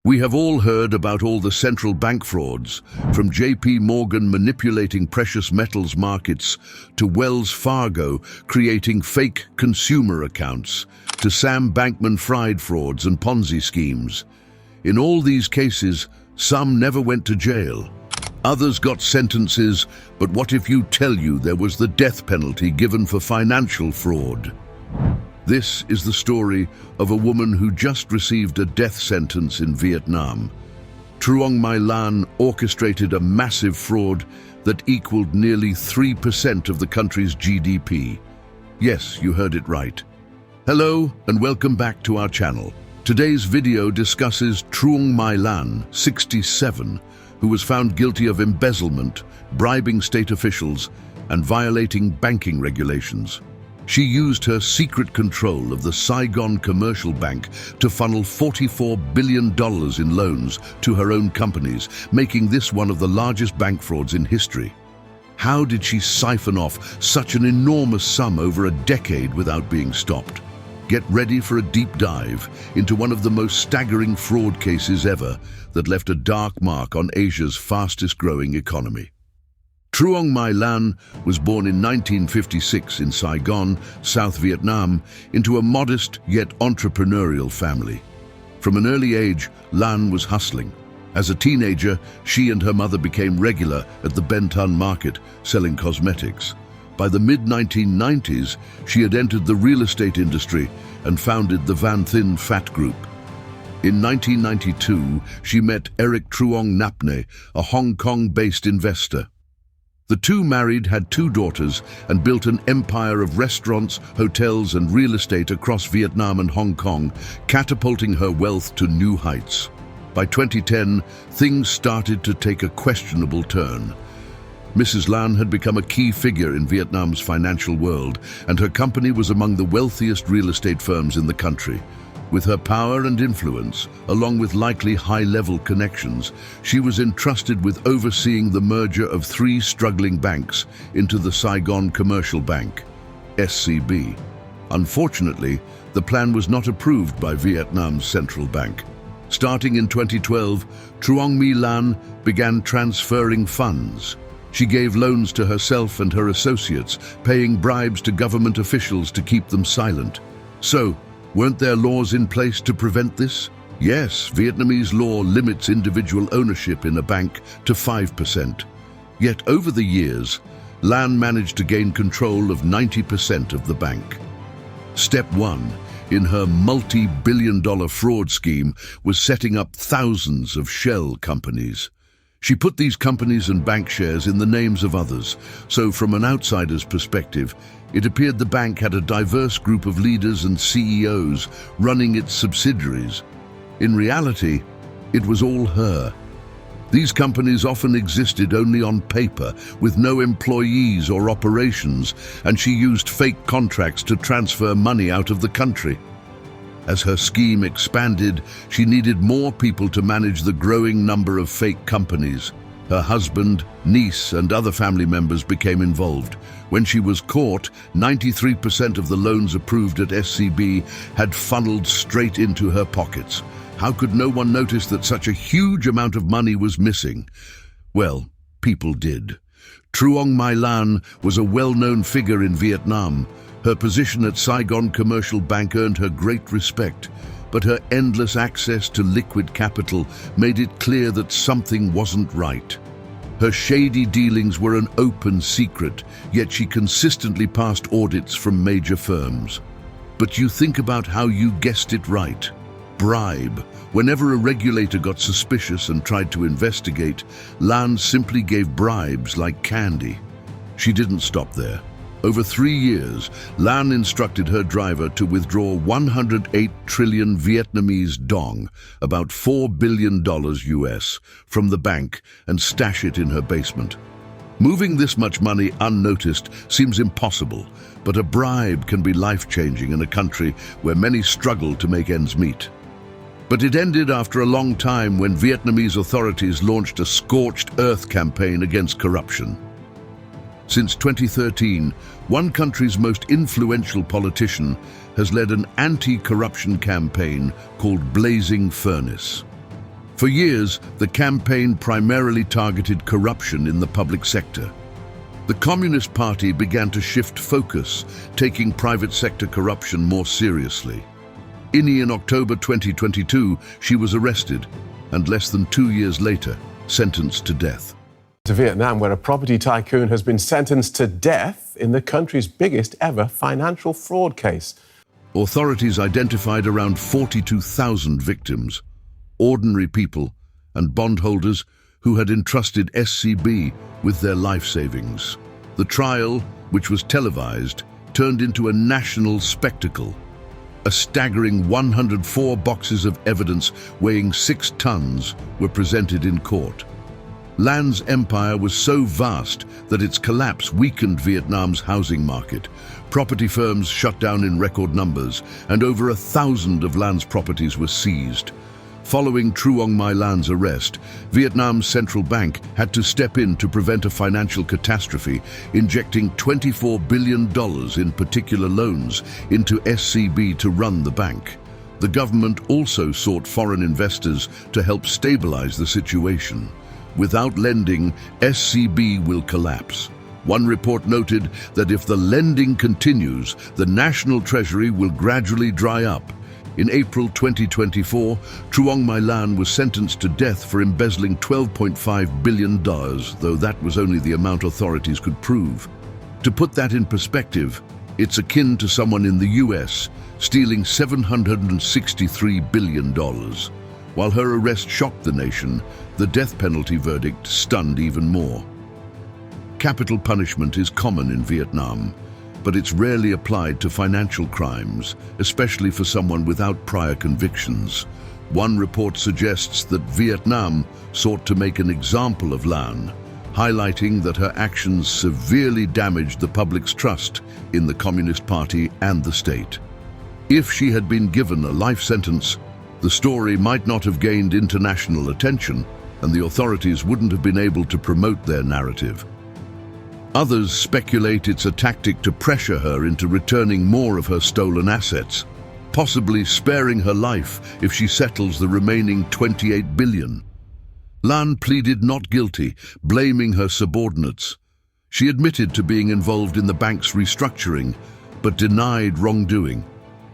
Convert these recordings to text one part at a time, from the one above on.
We have all heard about all the central bank frauds, from JP Morgan manipulating precious metals markets, to Wells Fargo creating fake consumer accounts, to Sam Bankman-Fried frauds and Ponzi schemes. In all these cases, some never went to jail. Others got sentences, but what if you tell you there was the death penalty given for financial fraud? This is the story of a woman who just received a death sentence in Vietnam. Truong My Lan orchestrated a massive fraud that equaled nearly 3% of the country's GDP. Yes, you heard it right. Hello and welcome back to our channel. Today's video discusses Truong My Lan, 67, who was found guilty of embezzlement, bribing state officials, and violating banking regulations. She used her secret control of the Saigon Commercial Bank to funnel $44 billion in loans to her own companies, making this one of the largest bank frauds in history. How did she siphon off such an enormous sum over a decade without being stopped? Get ready for a deep dive into one of the most staggering fraud cases ever that left a dark mark on Asia's fastest-growing economy. Truong My Lan was born in 1956 in Saigon, South Vietnam, into a modest yet entrepreneurial family. From an early age, Lan was hustling. As a teenager, she and her mother became regular at the Ben Thanh market, selling cosmetics. By the mid-1990s, she had entered the real estate industry and founded the Van Thinh Phat Group. In 1992, she met Eric Truong Napne, a Hong Kong-based investor. The two married, had 2 daughters, and built an empire of restaurants, hotels, and real estate across Vietnam and Hong Kong, catapulting her wealth to new heights. By 2010, things started to take a questionable turn. Mrs. Lan had become a key figure in Vietnam's financial world, and her company was among the wealthiest real estate firms in the country. With her power and influence, along with likely high-level connections, she was entrusted with overseeing the merger of 3 struggling banks into the Saigon Commercial Bank, SCB. Unfortunately, the plan was not approved by Vietnam's central bank. Starting in 2012, Truong My Lan began transferring funds. She gave loans to herself and her associates, paying bribes to government officials to keep them silent. So, weren't there laws in place to prevent this? Yes, Vietnamese law limits individual ownership in a bank to 5%. Yet over the years, Lan managed to gain control of 90% of the bank. Step 1 in her multi-billion-dollar fraud scheme was setting up thousands of shell companies. She put these companies and bank shares in the names of others, so from an outsider's perspective, it appeared the bank had a diverse group of leaders and CEOs running its subsidiaries. In reality, it was all her. These companies often existed only on paper, with no employees or operations, and she used fake contracts to transfer money out of the country. As her scheme expanded, she needed more people to manage the growing number of fake companies. Her husband, niece, and other family members became involved. When she was caught, 93% of the loans approved at SCB had funneled straight into her pockets. How could no one notice that such a huge amount of money was missing? Well, people did. Truong My Lan was a well-known figure in Vietnam. Her position at Saigon Commercial Bank earned her great respect, but her endless access to liquid capital made it clear that something wasn't right. Her shady dealings were an open secret, yet she consistently passed audits from major firms. But you think about how you guessed it right. Bribe. Whenever a regulator got suspicious and tried to investigate, Lan simply gave bribes like candy. She didn't stop there. Over 3 years, Lan instructed her driver to withdraw 108 trillion Vietnamese dong, about $4 billion US, from the bank and stash it in her basement. Moving this much money unnoticed seems impossible, but a bribe can be life-changing in a country where many struggle to make ends meet. But it ended after a long time when Vietnamese authorities launched a scorched earth campaign against corruption. Since 2013, one country's most influential politician has led an anti-corruption campaign called Blazing Furnace. For years, the campaign primarily targeted corruption in the public sector. The Communist Party began to shift focus, taking private sector corruption more seriously. In October 2022, she was arrested and less than 2 years later, sentenced to death. To Vietnam, where a property tycoon has been sentenced to death in the country's biggest ever financial fraud case. Authorities identified around 42,000 victims, ordinary people and bondholders who had entrusted SCB with their life savings. The trial, which was televised, turned into a national spectacle. A staggering 104 boxes of evidence weighing 6 tons were presented in court. Lan's empire was so vast that its collapse weakened Vietnam's housing market. Property firms shut down in record numbers, and over 1,000 of Lan's properties were seized. Following Truong My Lan's arrest, Vietnam's central bank had to step in to prevent a financial catastrophe, injecting $24 billion in particular loans into SCB to run the bank. The government also sought foreign investors to help stabilize the situation. Without lending, SCB will collapse. One report noted that if the lending continues, the national treasury will gradually dry up. In April 2024, Truong My Lan was sentenced to death for embezzling $12.5 billion, though that was only the amount authorities could prove. To put that in perspective, it's akin to someone in the US stealing $763 billion. While her arrest shocked the nation, the death penalty verdict stunned even more. Capital punishment is common in Vietnam, but it's rarely applied to financial crimes, especially for someone without prior convictions. One report suggests that Vietnam sought to make an example of Lan, highlighting that her actions severely damaged the public's trust in the Communist Party and the state. If she had been given a life sentence, the story might not have gained international attention, and the authorities wouldn't have been able to promote their narrative. Others speculate it's a tactic to pressure her into returning more of her stolen assets, possibly sparing her life if she settles the remaining $28 billion. Lan pleaded not guilty, blaming her subordinates. She admitted to being involved in the bank's restructuring, but denied wrongdoing.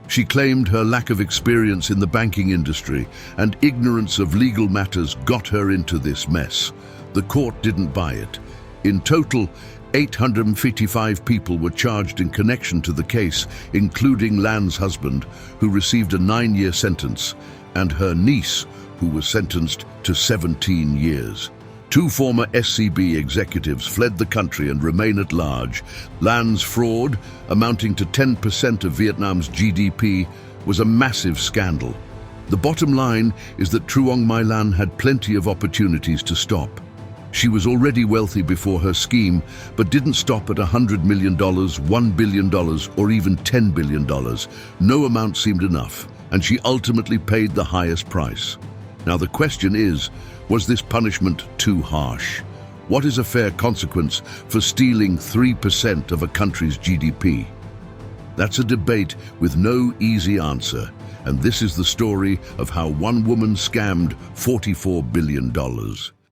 She claimed her lack of experience in the banking industry and ignorance of legal matters got her into this mess. The court didn't buy it. In total, 855 people were charged in connection to the case, including Lan's husband, who received a 9-year sentence, and her niece, who was sentenced to 17 years. 2 former SCB executives fled the country and remain at large. Lan's fraud, amounting to 10% of Vietnam's GDP, was a massive scandal. The bottom line is that Truong My Lan had plenty of opportunities to stop. She was already wealthy before her scheme, but didn't stop at $100 million, $1 billion, or even $10 billion. No amount seemed enough, and she ultimately paid the highest price. Now the question is, was this punishment too harsh? What is a fair consequence for stealing 3% of a country's GDP? That's a debate with no easy answer, and this is the story of how one woman scammed $44 billion.